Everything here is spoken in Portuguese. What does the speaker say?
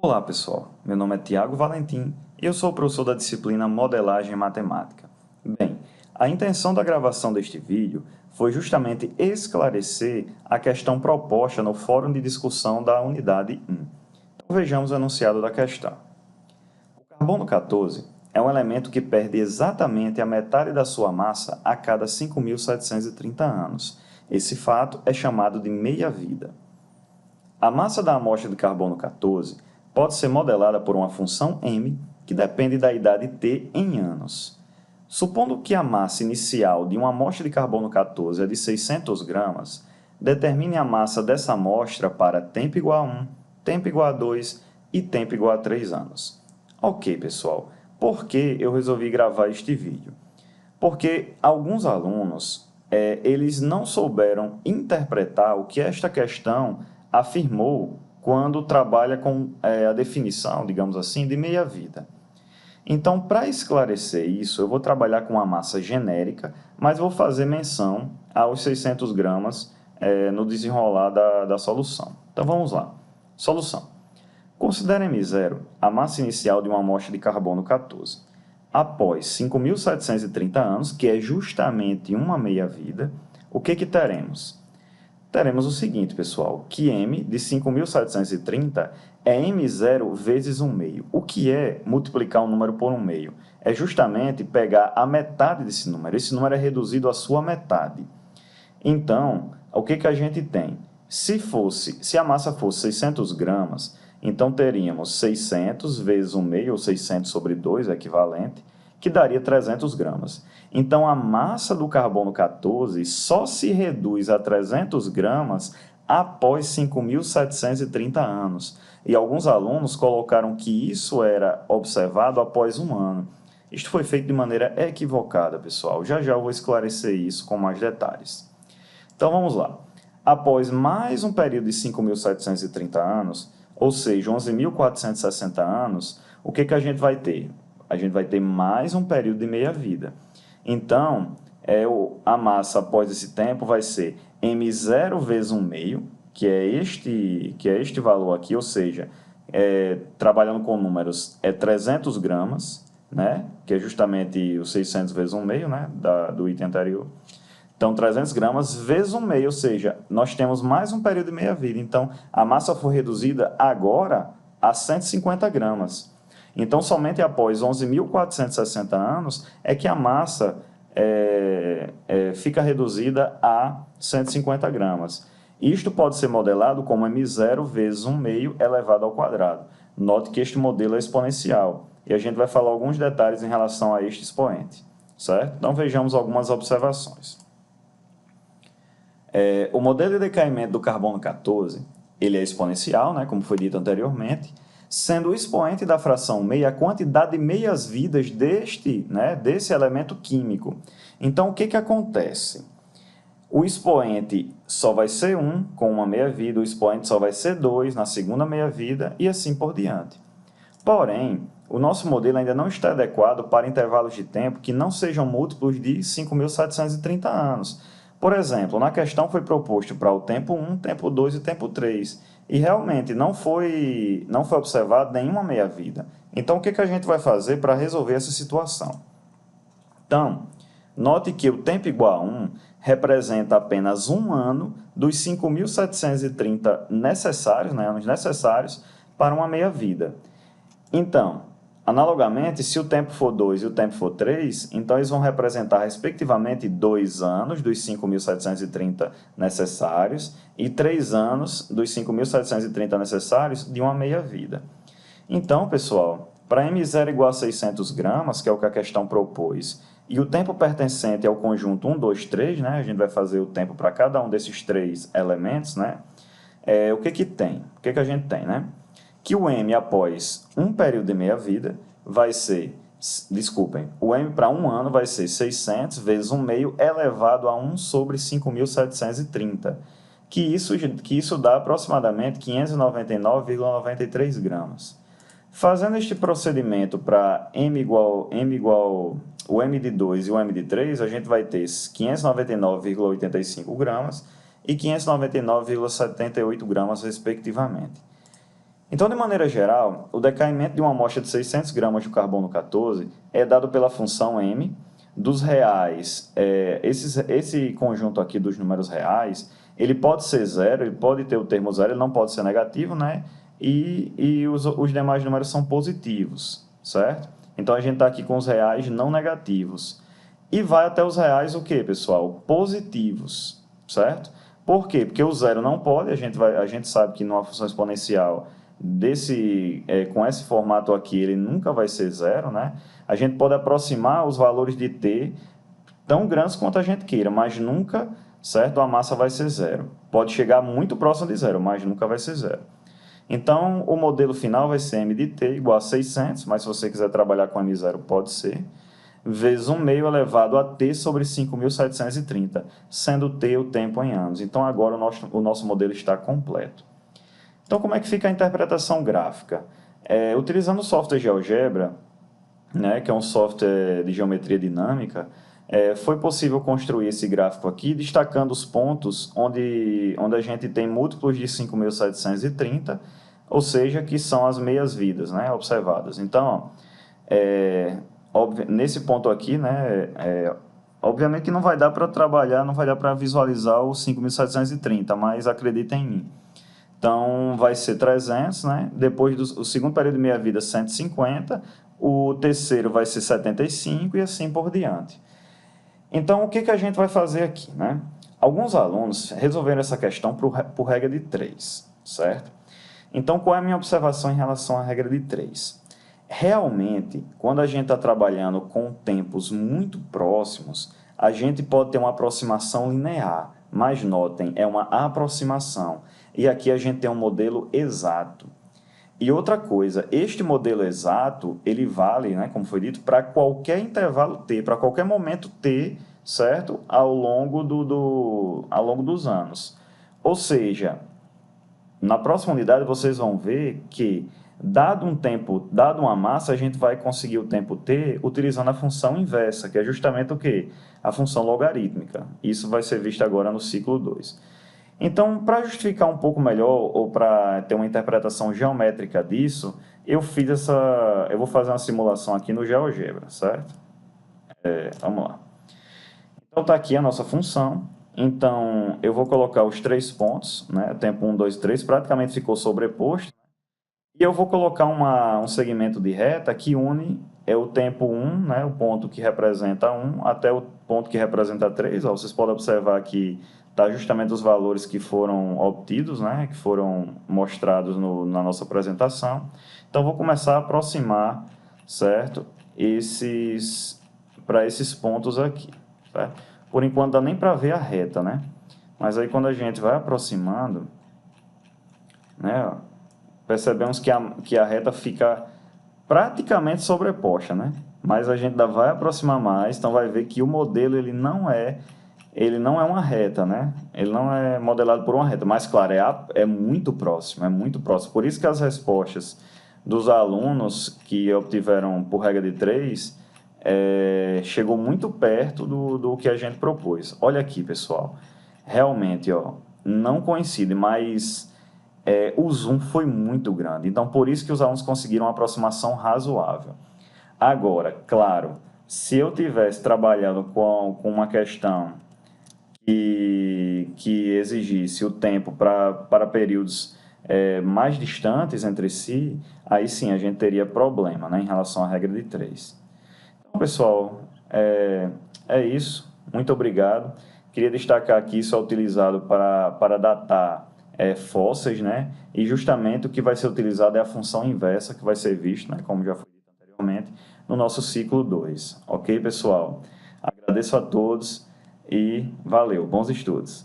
Olá pessoal, meu nome é Tiago Valentim e eu sou o professor da disciplina Modelagem Matemática. Bem, a intenção da gravação deste vídeo foi justamente esclarecer a questão proposta no fórum de discussão da unidade 1. Então vejamos o enunciado da questão. O carbono 14 é um elemento que perde exatamente a metade da sua massa a cada 5.730 anos. Esse fato é chamado de meia-vida. A massa da amostra de carbono 14 pode ser modelada por uma função m, que depende da idade t em anos. Supondo que a massa inicial de uma amostra de carbono 14 é de 600 gramas, determine a massa dessa amostra para tempo igual a 1, tempo igual a 2 e tempo igual a 3 anos. Ok, pessoal, por que eu resolvi gravar este vídeo? Porque alguns alunos eles não souberam interpretar o que esta questão afirmou quando trabalha com a definição, digamos assim, de meia-vida. Então, para esclarecer isso, eu vou trabalhar com uma massa genérica, mas vou fazer menção aos 600 gramas no desenrolar da solução. Então, vamos lá. Solução. Considere M0 a massa inicial de uma amostra de carbono 14. Após 5.730 anos, que é justamente uma meia-vida, o que teremos? Teremos o seguinte, pessoal, que m de 5.730 é m0 vezes 1 meio. O que é multiplicar um número por 1 meio? É justamente pegar a metade desse número. Esse número é reduzido à sua metade. Então, o que a gente tem? Se a massa fosse 600 gramas, então teríamos 600 vezes 1 meio, ou 600 sobre 2, é equivalente, que daria 300 gramas. Então, a massa do carbono 14 só se reduz a 300 gramas após 5.730 anos. E alguns alunos colocaram que isso era observado após um ano. Isto foi feito de maneira equivocada, pessoal. Já já eu vou esclarecer isso com mais detalhes. Então, vamos lá. Após mais um período de 5.730 anos, ou seja, 11.460 anos, o que a gente vai ter? A gente vai ter mais um período de meia-vida. Então, a massa após esse tempo vai ser m0 vezes 1 meio, que é este valor aqui, ou seja, trabalhando com números, é 300 gramas, né? Que é justamente os 600 vezes 1 meio, né? Do item anterior. Então, 300 gramas vezes 1 meio, ou seja, nós temos mais um período de meia-vida. Então, a massa foi reduzida agora a 150 gramas. Então, somente após 11.460 anos é que a massa fica reduzida a 150 gramas. Isto pode ser modelado como m0 vezes 1 meio elevado ao quadrado. Note que este modelo é exponencial e a gente vai falar alguns detalhes em relação a este expoente, certo? Então, vejamos algumas observações. O modelo de decaimento do carbono 14 ele é exponencial, né, como foi dito anteriormente, sendo o expoente da fração meia a quantidade de meias-vidas desse elemento químico. Então, o que acontece? O expoente só vai ser 1 com uma meia-vida, o expoente só vai ser 2 na segunda meia-vida e assim por diante. Porém, o nosso modelo ainda não está adequado para intervalos de tempo que não sejam múltiplos de 5.730 anos. Por exemplo, na questão foi proposto para o tempo 1, tempo 2 e tempo 3, e realmente não foi observado nenhuma meia-vida. Então, o que a gente vai fazer para resolver essa situação? Então, note que o tempo igual a 1 representa apenas um ano dos 5.730 necessários, anos necessários para uma meia-vida. Então, analogamente, se o tempo for 2 e o tempo for 3, então eles vão representar, respectivamente, 2 anos dos 5.730 necessários e 3 anos dos 5.730 necessários de uma meia-vida. Então, pessoal, para m0 igual a 600 gramas, que é o que a questão propôs, e o tempo pertencente ao conjunto 1, 2, 3, a gente vai fazer o tempo para cada um desses três elementos, o que tem? O que a gente tem, que o m após um período de meia-vida vai ser, o m para um ano vai ser 600 vezes 1 meio elevado a 1 sobre 5.730, que isso dá aproximadamente 599,93 gramas. Fazendo este procedimento para o m de 2 e o m de 3, a gente vai ter 599,85 gramas e 599,78 gramas, respectivamente. Então, de maneira geral, o decaimento de uma amostra de 600 gramas de carbono 14 é dado pela função m dos reais. Esse conjunto aqui dos números reais, ele pode ser zero, ele pode ter o termo zero, ele não pode ser negativo, né? E os demais números são positivos, certo? Então, a gente está aqui com os reais não negativos. E vai até os reais o quê, pessoal? Positivos, certo? Por quê? Porque o zero não pode, a gente sabe que numa função exponencial com esse formato aqui, ele nunca vai ser zero, né? A gente pode aproximar os valores de t tão grandes quanto a gente queira, mas nunca, certo? A massa vai ser zero. Pode chegar muito próximo de zero, mas nunca vai ser zero. Então, o modelo final vai ser m de t igual a 600, mas se você quiser trabalhar com m0, pode ser, vezes 1 meio elevado a t sobre 5.730, sendo t o tempo em anos. Então, agora o nosso modelo está completo. Então, como é que fica a interpretação gráfica? Utilizando o software GeoGebra, né, que é um software de geometria dinâmica, foi possível construir esse gráfico aqui, destacando os pontos onde a gente tem múltiplos de 5.730, ou seja, que são as meias-vidas, né, observadas. Então, nesse ponto aqui, né, obviamente que não vai dar para trabalhar, não vai dar para visualizar os 5.730, mas acreditem em mim. Então, vai ser 300, né? Depois do segundo período de meia-vida, 150. O terceiro vai ser 75 e assim por diante. Então, o que a gente vai fazer aqui, né? Alguns alunos resolveram essa questão por regra de 3, certo? Então, qual é a minha observação em relação à regra de 3? Realmente, quando a gente está trabalhando com tempos muito próximos, a gente pode ter uma aproximação linear, mas notem, é uma aproximação. E aqui a gente tem um modelo exato. E outra coisa, este modelo exato, ele vale, né, como foi dito, para qualquer intervalo t, para qualquer momento t, certo? Ao longo dos anos. Ou seja, na próxima unidade vocês vão ver que, dado um tempo, dado uma massa, a gente vai conseguir o tempo t utilizando a função inversa, que é justamente o quê? A função logarítmica. Isso vai ser visto agora no ciclo 2. Então, para justificar um pouco melhor, ou para ter uma interpretação geométrica disso, eu vou fazer uma simulação aqui no GeoGebra, certo? Vamos lá. Então, está aqui a nossa função. Então, eu vou colocar os 3 pontos, né? Tempo 1, 2, 3, praticamente ficou sobreposto. E eu vou colocar um segmento de reta que une o tempo 1, né, o ponto que representa 1, até o ponto que representa 3. Ó, vocês podem observar que está justamente os valores que foram obtidos, né, que foram mostrados na nossa apresentação. Então, vou começar a aproximar, certo, para esses pontos aqui. Certo? Por enquanto, dá nem para ver a reta, né? Mas aí, quando a gente vai aproximando, né, ó, percebemos que a reta fica praticamente sobreposta, né? Mas a gente ainda vai aproximar mais, então vai ver que o modelo ele não é uma reta, né? Ele não é modelado por uma reta, mas claro, é muito próximo, é muito próximo. Por isso que as respostas dos alunos que obtiveram por regra de 3 chegou muito perto do que a gente propôs. Olha aqui, pessoal. Realmente, ó, não coincide, mas o zoom foi muito grande. Então, por isso que os alunos conseguiram uma aproximação razoável. Agora, claro, se eu tivesse trabalhado com uma questão que exigisse o tempo para períodos mais distantes entre si, aí sim a gente teria problema, né, em relação à regra de 3. Então, pessoal, é isso. Muito obrigado. Queria destacar que isso é utilizado para datar fósseis, né? E justamente o que vai ser utilizado é a função inversa, que vai ser visto, né, como já foi dito anteriormente, no nosso ciclo 2. Ok, pessoal? Agradeço a todos e valeu. Bons estudos.